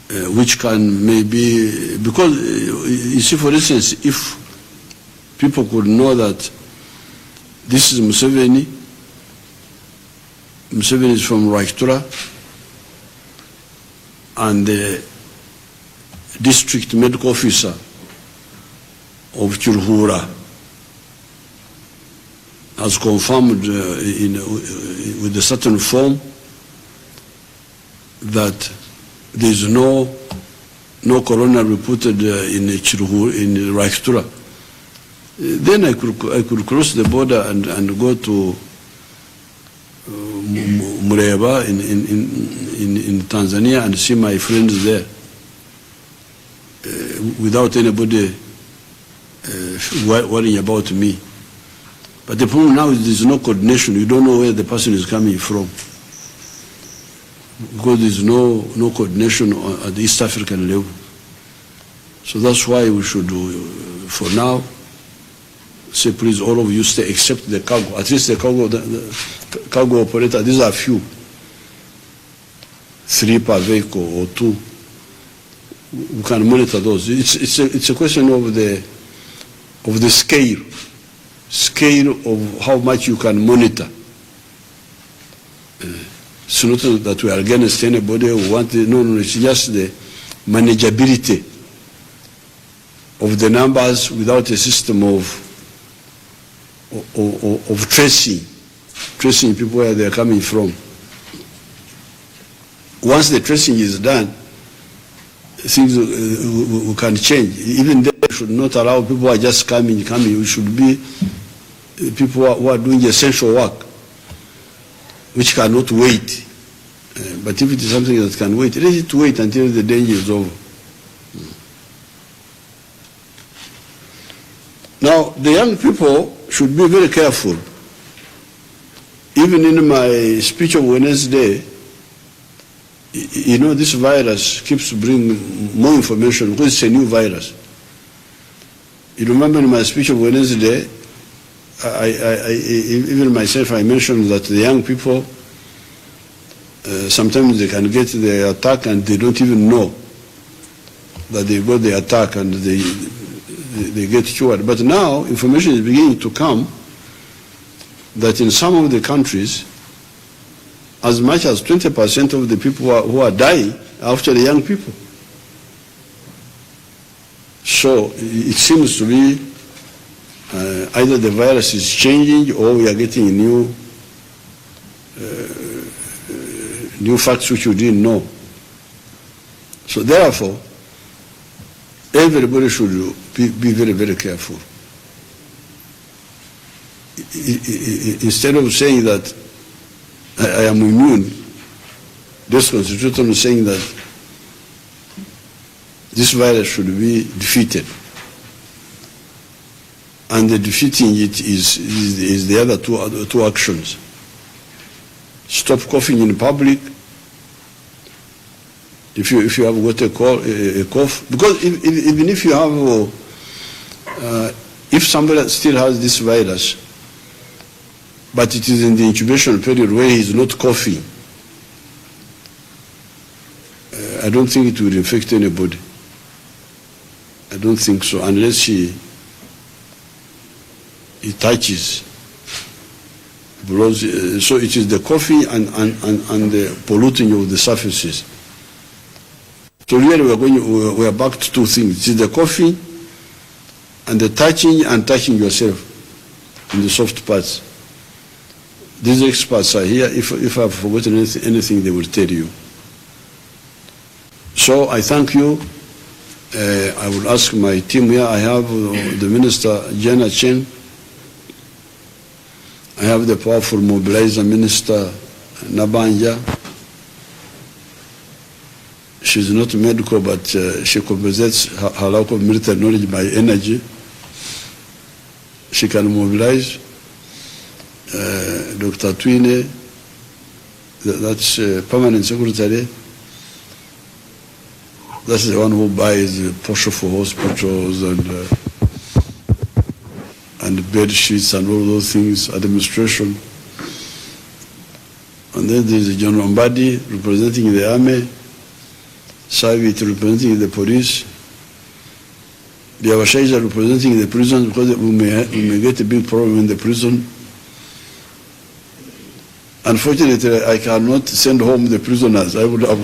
which can maybe, because you see, for instance, if people could know that this is Museveni is from Rwakitura, and the district medical officer of Kiruhura has confirmed with a certain form that there is no corona reported in Rwakitura. Then I could cross the border and go to Mureba in Tanzania and see my friends there without anybody worrying about me. But the problem now is there's no coordination. You don't know where the person is coming from, because there's no coordination at the East African level. So that's why we should, for now, say, please, all of you stay, except the cargo. At least the cargo operator, these are few. 3 per vehicle or 2. We can monitor those. It's a question of the scale of how much you can monitor. It's not that we are against anybody who wants it. No, it's just the manageability of the numbers without a system of tracing people where they are coming from. Once the tracing is done, things we can change. Even they should not allow people who are just coming. We should be people who are doing essential work, which cannot wait. But if it is something that can wait, let it wait until the danger is over. Now, the young people should be very careful. Even in my speech of Wednesday, you know, this virus keeps bringing more information because it's a new virus. You remember in my speech of Wednesday, even myself, I mentioned that the young people, sometimes they can get the attack and they don't even know that they got the attack and they get cured. But now information is beginning to come that in some of the countries, as much as 20% of the people who are dying are actually young people. So it seems to be either the virus is changing or we are getting new facts which we didn't know. So therefore, everybody should be very, very careful. Instead of saying that I am immune, this constitution is saying that this virus should be defeated. And the defeating it is the other two actions. Stop coughing in public. If you have got a cough, because even if you have, if somebody still has this virus, but it is in the incubation period where he is not coughing, I don't think it will infect anybody. I don't think so, unless he touches. So it is the coughing and the polluting of the surfaces. So really we are back to two things. It is the coughing and the touching and touching yourself in the soft parts. These experts are here. If I've forgotten anything, they will tell you. So I thank you. I will ask my team here. I have the Minister, Jenna Chen. I have the powerful mobilizer Minister, Nabanja. She's not medical, but she compensates her lack of military knowledge by energy. She can mobilize. Dr. Twine, that's permanent secretary. That's the one who buys Porsche for hospitals and bed sheets and all those things, administration. And then there's John Lombadi representing the army, Savit representing the police, Biawashaija representing the prison, because we may get a big problem in the prison. Unfortunately, I cannot send home the prisoners. I would have.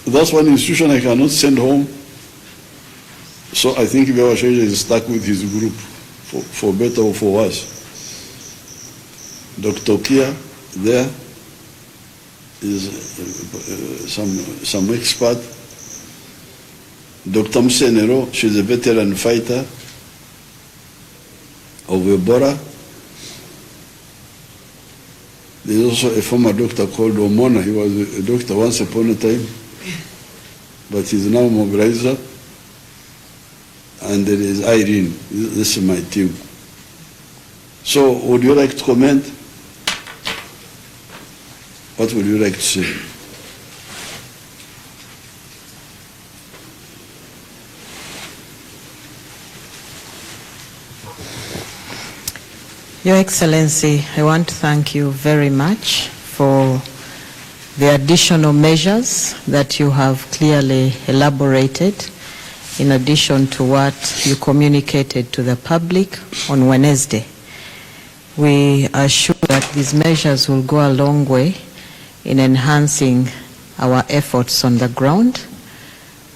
That's one institution I cannot send home. So I think Biawashaija is stuck with his group, for better or for worse. Dr. Kia there is some expert. Dr. Musenero, she's a veteran fighter of Ebola. There's also a former doctor called Omona. He was a doctor once upon a time, but he's now mobilizer. And there is Irene. This is my team. So, would you like to comment? What would you like to say? Your Excellency, I want to thank you very much for the additional measures that you have clearly elaborated, in addition to what you communicated to the public on Wednesday. We are sure that these measures will go a long way in enhancing our efforts on the ground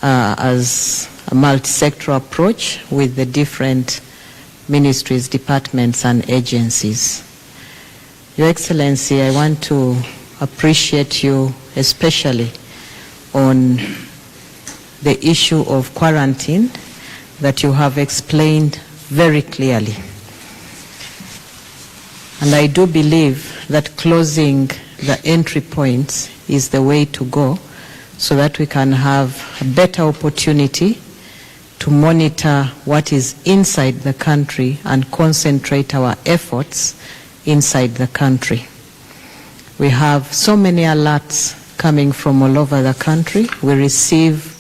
as a multi-sectoral approach with the different ministries, departments, and agencies. Your Excellency, I want to appreciate you especially on the issue of quarantine that you have explained very clearly. And I do believe that closing the entry points is the way to go, so that we can have a better opportunity to monitor what is inside the country and concentrate our efforts inside the country. We have so many alerts coming from all over the country. We receive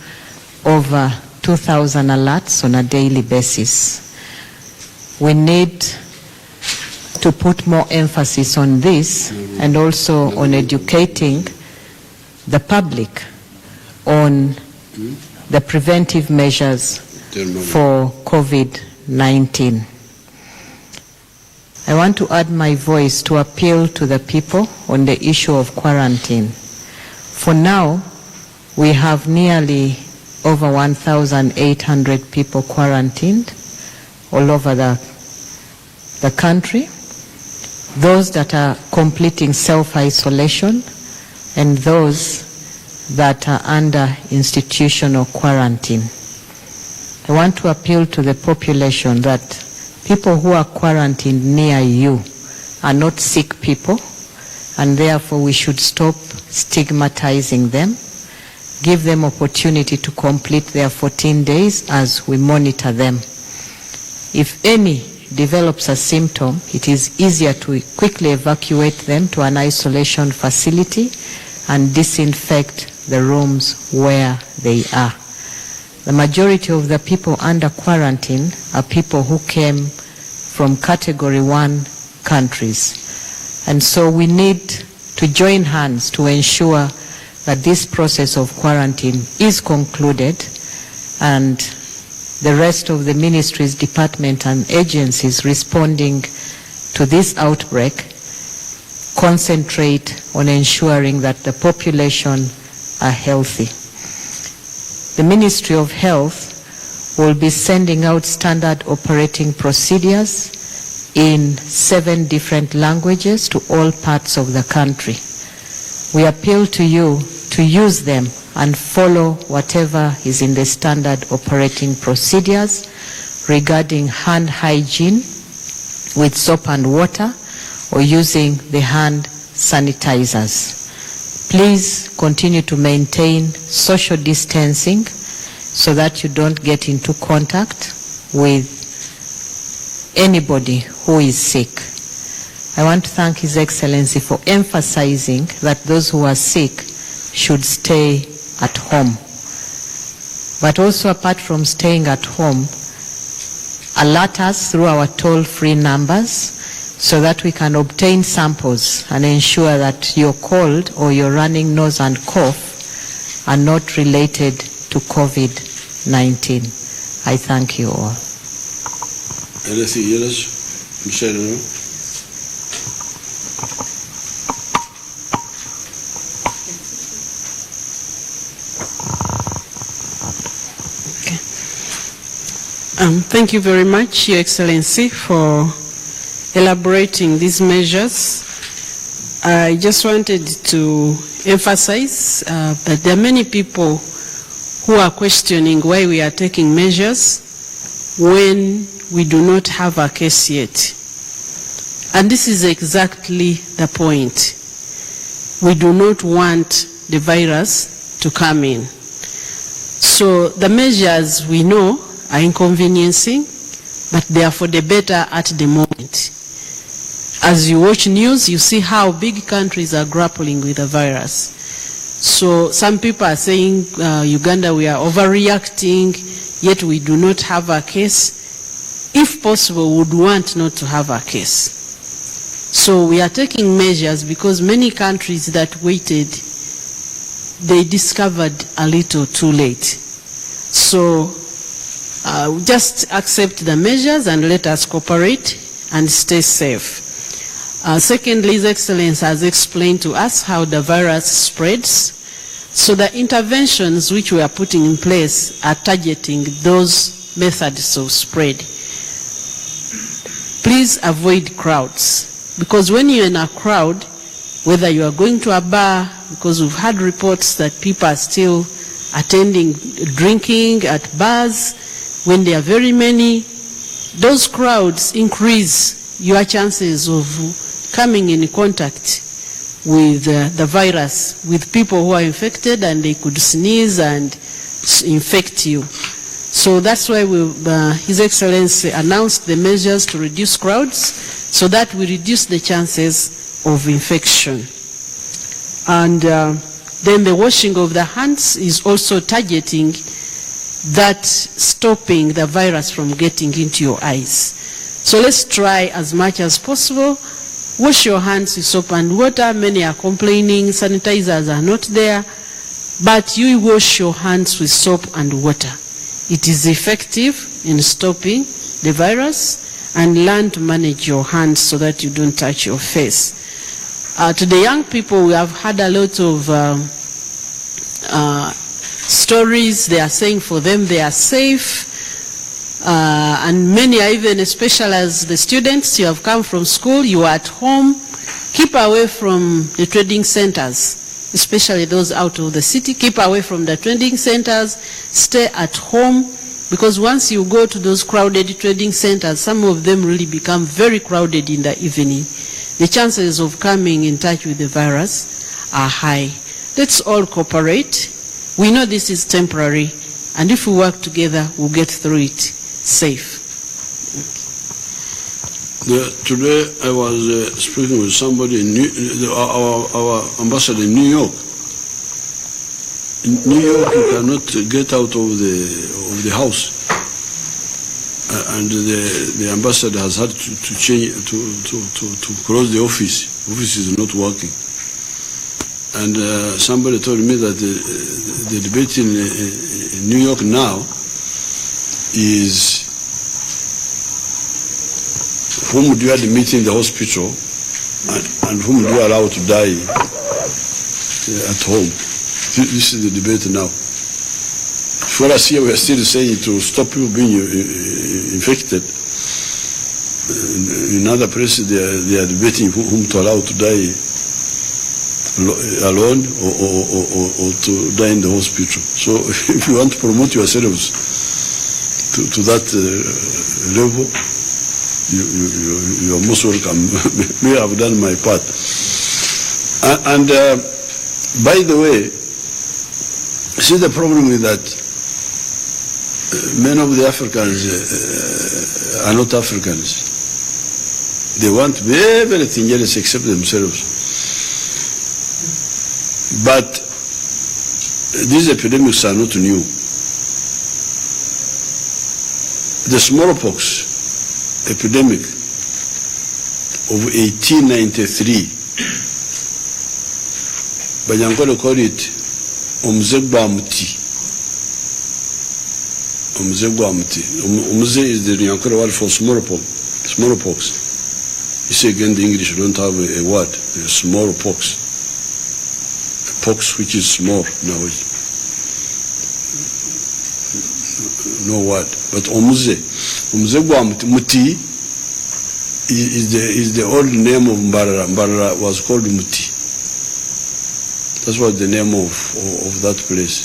over 2,000 alerts on a daily basis. We need to put more emphasis on this and also on educating the public on the preventive measures for COVID-19. I want to add my voice to appeal to the people on the issue of quarantine. For now, we have nearly over 1,800 people quarantined all over the country, those that are completing self-isolation and those that are under institutional quarantine. I want to appeal to the population that people who are quarantined near you are not sick people, and therefore we should stop stigmatizing them, give them opportunity to complete their 14 days as we monitor them. If any develops a symptom, it is easier to quickly evacuate them to an isolation facility and disinfect the rooms where they are. The majority of the people under quarantine are people who came from Category 1 countries. And so we need to join hands to ensure that this process of quarantine is concluded and the rest of the ministries, departments, and agencies responding to this outbreak concentrate on ensuring that the population are healthy. The Ministry of Health will be sending out standard operating procedures in 7 different languages to all parts of the country. We appeal to you to use them and follow whatever is in the standard operating procedures regarding hand hygiene with soap and water or using the hand sanitizers. Please continue to maintain social distancing so that you don't get into contact with anybody who is sick. I want to thank His Excellency for emphasizing that those who are sick should stay at home. But also, apart from staying at home, alert us through our toll-free numbers so that we can obtain samples and ensure that your cold or your running nose and cough are not related to COVID-19. I thank you all. Anything else? Michelle? Thank you very much, Your Excellency, for elaborating these measures. I just wanted to emphasize that there are many people who are questioning why we are taking measures when we do not have a case yet. And this is exactly the point. We do not want the virus to come in. So the measures we know are inconveniencing, but they are for the better at the moment. As you watch news, you see how big countries are grappling with the virus. So some people are saying, Uganda, we are overreacting, yet we do not have a case. If possible, we would want not to have a case. So we are taking measures because many countries that waited, they discovered a little too late. So just accept the measures and let us cooperate and stay safe. Secondly, His Excellency has explained to us how the virus spreads. So the interventions which we are putting in place are targeting those methods of spread. Please avoid crowds, because when you're in a crowd, whether you are going to a bar, because we've had reports that people are still attending drinking at bars, when there are very many, those crowds increase your chances of coming in contact with the virus, with people who are infected, and they could sneeze and infect you. So that's why His Excellency announced the measures to reduce crowds, so that we reduce the chances of infection. And then the washing of the hands is also targeting that, stopping the virus from getting into your eyes. So let's try as much as possible. Wash your hands with soap and water. Many are complaining sanitizers are not there, but you wash your hands with soap and water. It is effective in stopping the virus, and learn to manage your hands so that you don't touch your face. To the young people, we have had a lot of stories. They are saying for them they are safe. And many are even, especially as the students, you have come from school, you are at home. Keep away from the trading centers, especially those out of the city. Keep away from the trading centers. Stay at home, because once you go to those crowded trading centers, some of them really become very crowded in the evening. The chances of coming in touch with the virus are high. Let's all cooperate. We know this is temporary, and if we work together, we'll get through it safe. Today I was speaking with somebody in our ambassador in New York. In New York, you cannot get out of the house, and the ambassador has had to change to close the office. The office is not working, and somebody told me that the debate in New York now is whom do you admit in the hospital and whom do you allow to die at home. This is the debate now. For us here, we are still saying to stop people being infected. In other places, they are debating whom to allow to die alone or to die in the hospital. So if you want to promote yourselves to that level, you are most welcome. May I have done my part. And by the way, see, the problem is that many of the Africans are not Africans. They want everything else except themselves. But these epidemics are not new. The smallpox epidemic of 1893, Banyankole called it Omzegba Muti. Omzegba Muti. Omze is the Nyankole word for smallpox. You see again, the English don't have a word, smallpox. A pox which is small now. No word. But Omzegba Muti is the old name of Mbarara. Mbarara was called Muti. That's what the name of that place.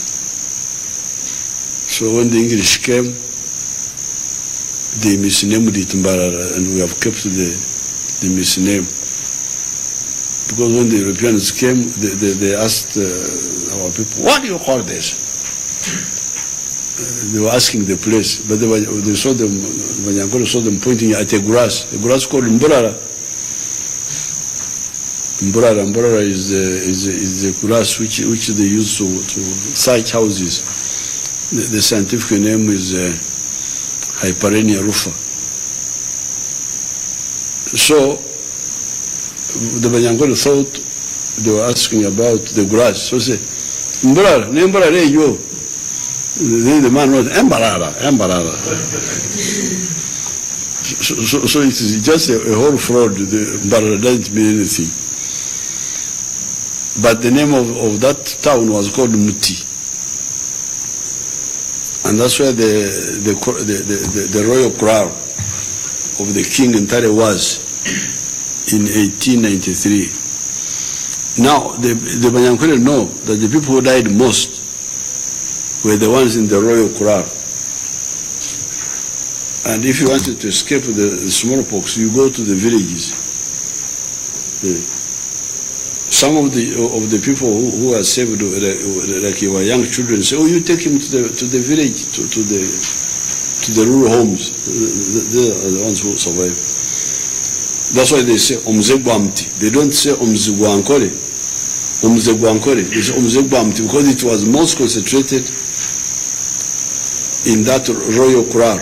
So when the English came, they misnamed it Mbarara, and we have kept the misname. Because when the Europeans came, they asked our people, what do you call this? They were asking the place, but they saw them, Banyankole saw them pointing at a grass called Mbarara. Mbarara is the grass which they use to thatch houses. The scientific name is Hyperenia rufa. So the Banyankole thought they were asking about the grass. So say, Mbarara, yo. Then the man wrote, Mbarara. So it is just a whole fraud. The Mbarara doesn't mean anything. But the name of that town was called Muti. And that's where the royal crown of the king Ntare was in 1893. Now, the Banyankole know that the people who died most were the ones in the royal crown. And if you wanted to escape the smallpox, you go to the villages. Some of the people who are saved, like you were young children, say, "Oh, you take him to the village, to the rural homes." They are the ones who survive. That's why they say Omzegwamti. They don't say Omzegwankole. Omzegwankole. They say Omzegwamti because it was most concentrated in that royal kraal.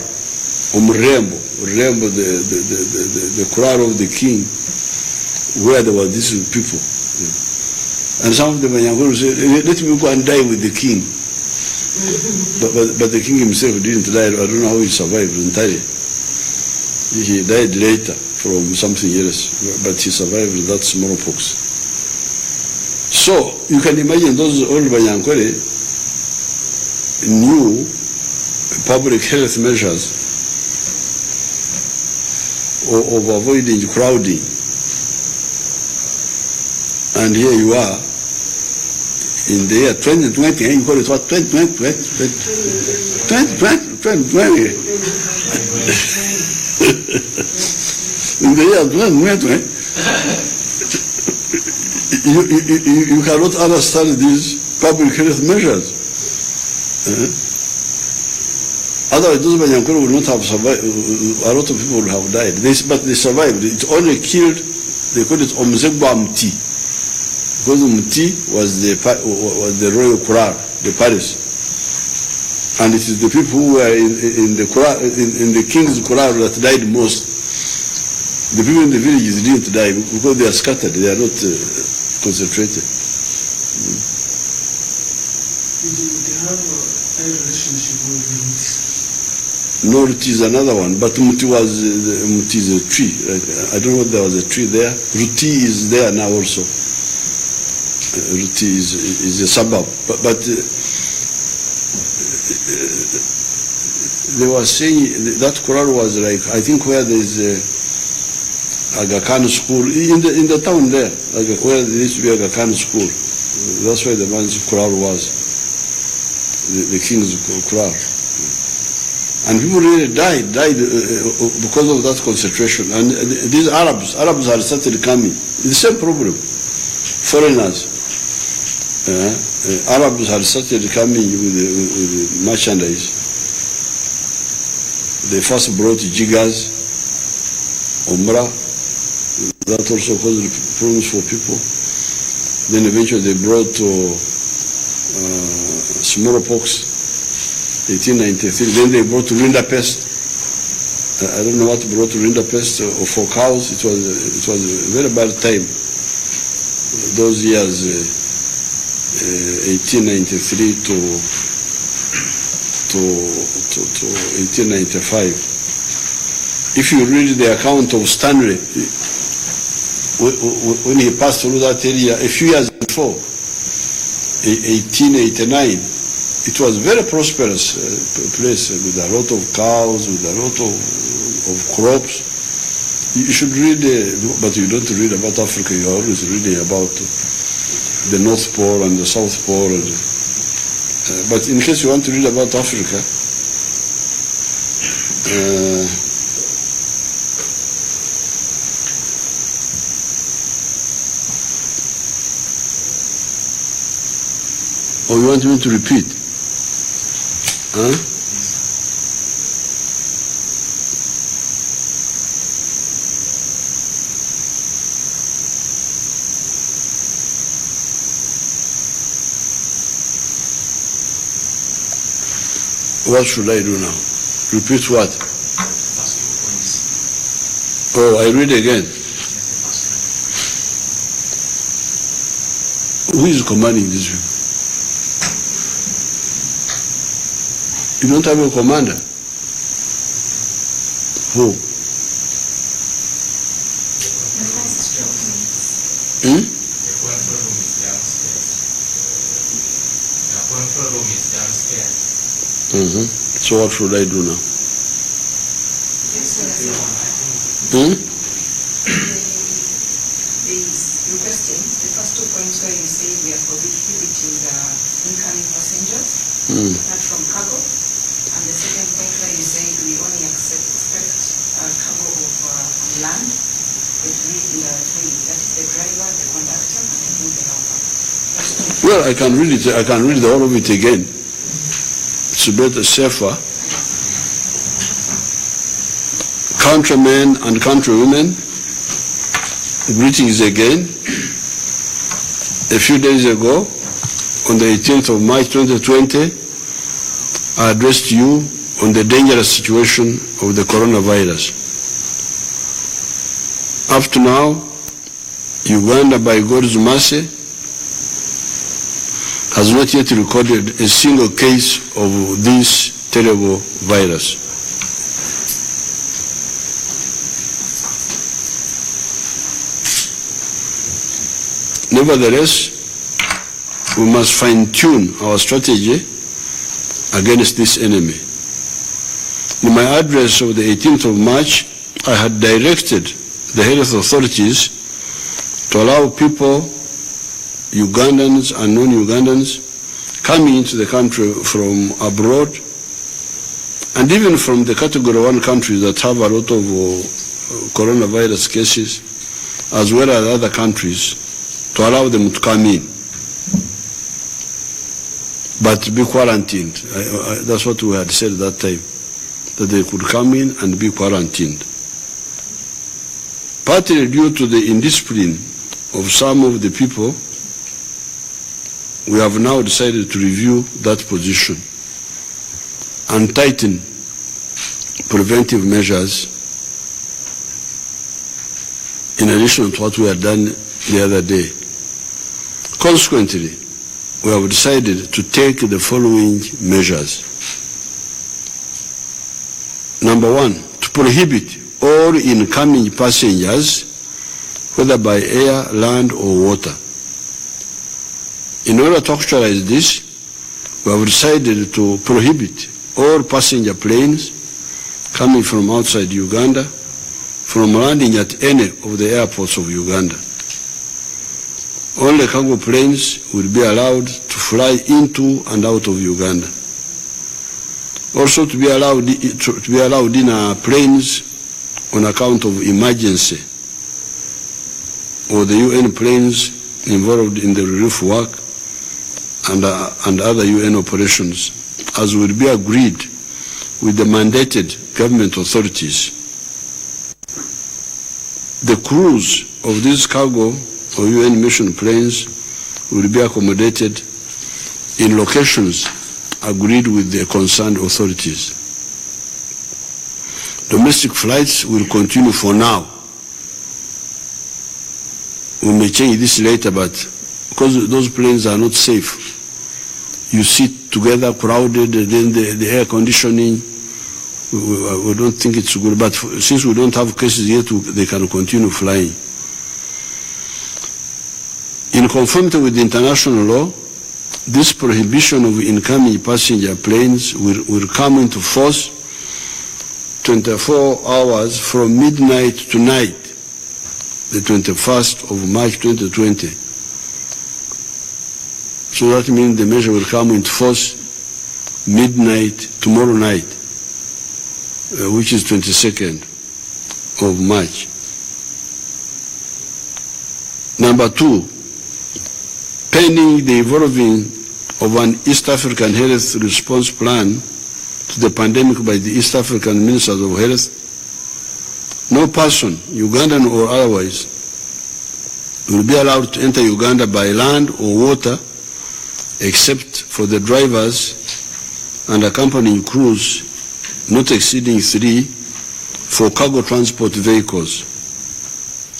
Remember the kraal of the king, where there were these people. And some of the Banyankole say, "Let me go and die with the king." But the king himself didn't die. I don't know how he survived entirely. He died later from something else, but he survived that smallpox. So you can imagine those old Banyankole knew public health measures of avoiding crowding. And here you are, in the year 2020, and you call it what? 2020? In the year 2020, you cannot understand these public health measures. Otherwise, those Banyankole would not have survived. A lot of people would have died. But they survived. It only killed, they call it Omzegba Muti. Because Muti was the royal kraal, the palace. And it is the people who were in the king's kraal that died most. The people in the villages didn't die because they are scattered, they are not concentrated. Did they have a relationship with the Mutis? No, it is another one, but Muti is a tree. I don't know if there was a tree there. Ruti is there now also. Ruti is a suburb. But they were saying that Quran was like, I think where there is a Aga Khan school, in the town there, where there used to be Aga Khan school. That's where the man's Quran was, the king's Quran. And people really died because of that concentration. And these Arabs had started coming. The same problem. Foreigners. Arabs had started coming with merchandise. They first brought jiggers, umrah. That also caused problems for people. Then eventually they brought smallpox, 1893. Then they brought rinderpest, I don't know what brought rinderpest for cows. It was a very bad time. Those years, 1893 to 1895. If you read the account of Stanley, when he passed through that area a few years before, 1889, it was a very prosperous place with a lot of cows, with a lot of crops. You should read, but you don't read about Africa. You are always reading about the North Pole and the South Pole. But in case you want to read about Africa, or you want me to repeat? Huh? What should I do now? Repeat what? Oh, I read again. Who is commanding this people? You don't have a commander? Who? Hmm? Mm-hmm. So what should I do now? Hmm? Requesting the first 2 points where you say we are prohibiting the incoming passengers, not from cargo, and the second point where you say we only expect cargo of land, the three, that is the driver, the conductor, and the helper. Well, I can read it. I can read all of it again. It's better, safer. Countrymen and countrywomen, greetings again. A few days ago, on the 18th of March 2020, I addressed you on the dangerous situation of the coronavirus. Up to now, Uganda, by God's mercy, has not yet recorded a single case of this terrible virus. Nevertheless, we must fine-tune our strategy against this enemy. In my address of the 18th of March, I had directed the health authorities to allow people, Ugandans and non-Ugandans, coming into the country from abroad, and even from the category 1 countries that have a lot of coronavirus cases, as well as other countries, to allow them to come in, but be quarantined. That's what we had said at that time, that they could come in and be quarantined. Partly due to the indiscipline of some of the people, we have now decided to review that position and tighten preventive measures in addition to what we had done the other day. Consequently, we have decided to take the following measures. Number 1, to prohibit all incoming passengers, whether by air, land, or water. In order to actualize this, we have decided to prohibit all passenger planes coming from outside Uganda from landing at any of the airports of Uganda. Only cargo planes will be allowed to fly into and out of Uganda. Also to be allowed in planes on account of emergency, or the UN planes involved in the relief work and other UN operations, as will be agreed with the mandated government authorities. The crews of these cargo or UN mission planes will be accommodated in locations agreed with the concerned authorities. Domestic flights will continue for now. We may change this later, but because those planes are not safe, you sit together crowded, and then the air conditioning, we don't think it's good. But since we don't have cases yet, they can continue flying. In conformity with international law, this prohibition of incoming passenger planes will come into force 24 hours from midnight to night, the 21st of March 2020. So that means the measure will come into force midnight tomorrow night, which is 22nd of March. Number two, pending the evolving of an East African health response plan to the pandemic by the East African Ministers of Health, no person, Ugandan or otherwise, will be allowed to enter Uganda by land or water except for the drivers and accompanying crews not exceeding 3 for cargo transport vehicles,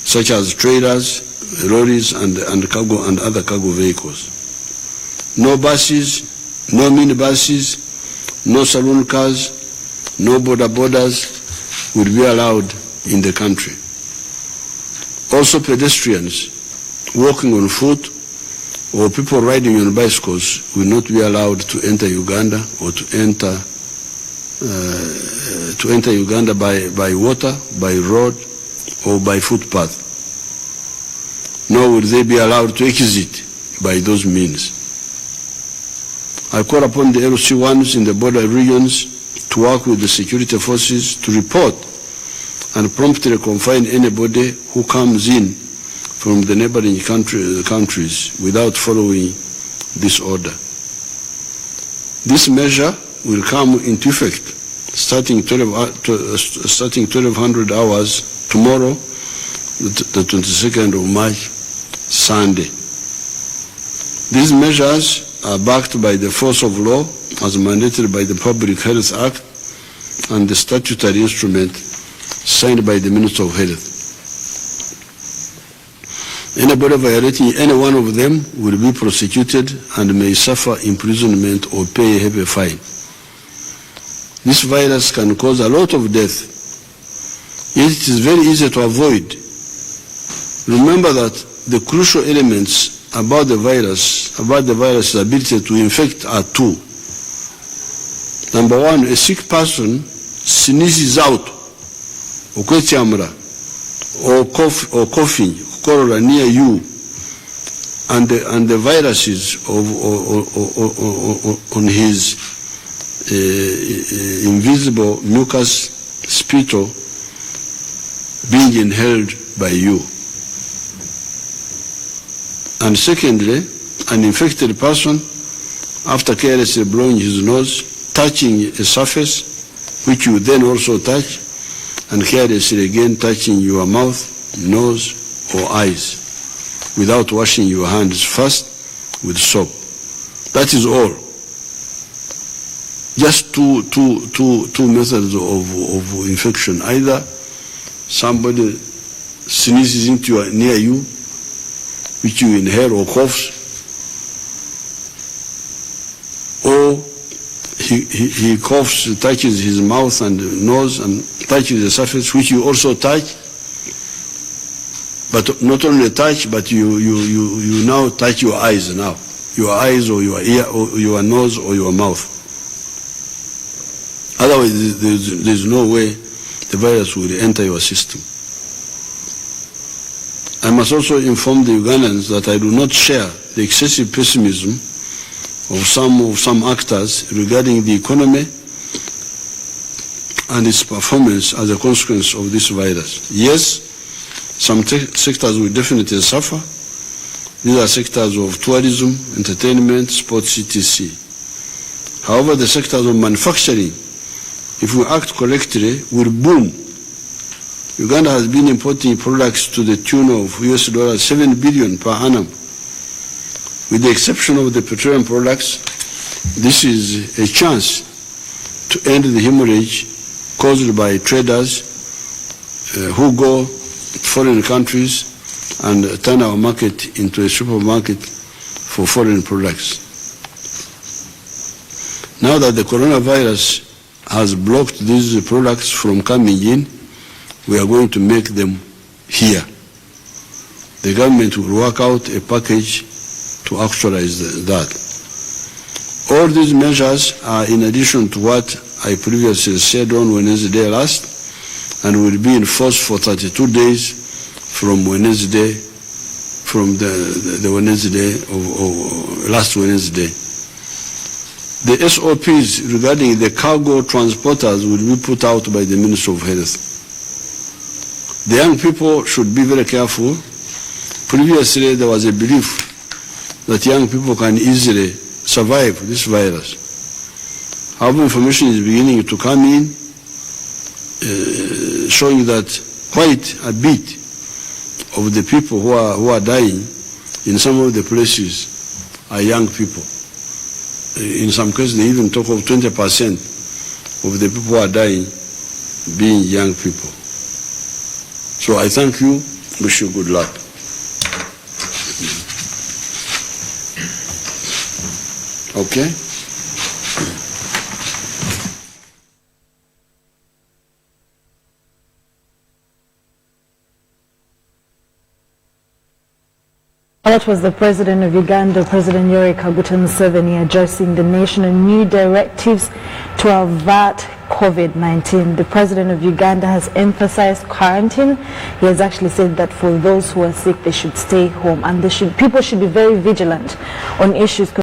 such as trailers, lorries, and cargo and other cargo vehicles. No buses, no minibuses, no saloon cars, no border borders will be allowed in the country. Also, pedestrians walking on foot or people riding on bicycles will not be allowed to enter Uganda or to enter Uganda by water, by road, or by footpath. Nor will they be allowed to exit by those means. I call upon the LC1s in the border regions to work with the security forces to report and promptly confine anybody who comes in from the neighboring countries without following this order. This measure will come into effect starting 1200 hours tomorrow, the 22nd of March, Sunday. These measures are backed by the force of law as mandated by the Public Health Act and the statutory instrument signed by the Minister of Health. Anybody violating any one of them will be prosecuted and may suffer imprisonment or pay a heavy fine. This virus can cause a lot of death, yet it is very easy to avoid. Remember that the crucial elements about the virus's ability to infect are two. Number one, a sick person sneezes out, or coughing, cholera near you, and the viruses on his invisible mucus spittle being inhaled by you. And secondly, an infected person, after carelessly blowing his nose, touching a surface which you then also touch, and carelessly again touching your mouth, nose, or eyes, without washing your hands first with soap. That is all. Just two methods of infection. Either somebody sneezes near you, which you inhale, or coughs, or he coughs, touches his mouth and nose and touches the surface which you also touch, but not only touch, but you now touch your eyes now, your eyes or your ear or your nose or your mouth. Otherwise, there's no way the virus will enter your system. I must also inform the Ugandans that I do not share the excessive pessimism of some actors regarding the economy and its performance as a consequence of this virus. Yes, some sectors will definitely suffer. These are sectors of tourism, entertainment, sports, etc. However, the sectors of manufacturing, if we act correctly, will boom. Uganda has been importing products to the tune of $7 billion per annum. With the exception of the petroleum products, this is a chance to end the hemorrhage caused by traders who go to foreign countries and turn our market into a supermarket for foreign products. Now that the coronavirus has blocked these products from coming in, we are going to make them here. The government will work out a package to actualize that. All these measures are in addition to what I previously said on Wednesday last, and will be in force for 32 days from Wednesday, from the Wednesday of last Wednesday. The SOPs regarding the cargo transporters will be put out by the Ministry of Health. The young people should be very careful. Previously, there was a belief that young people can easily survive this virus. However, information is beginning to come in showing that quite a bit of the people who are dying in some of the places are young people. In some cases, they even talk of 20% of the people who are dying being young people. So I thank you, wish you good luck. Okay? That was the President of Uganda, President Yoweri Kaguta Museveni, addressing the nation on new directives to avert COVID-19. The President of Uganda has emphasized quarantine. He has actually said that for those who are sick, they should stay home, and people should be very vigilant on issues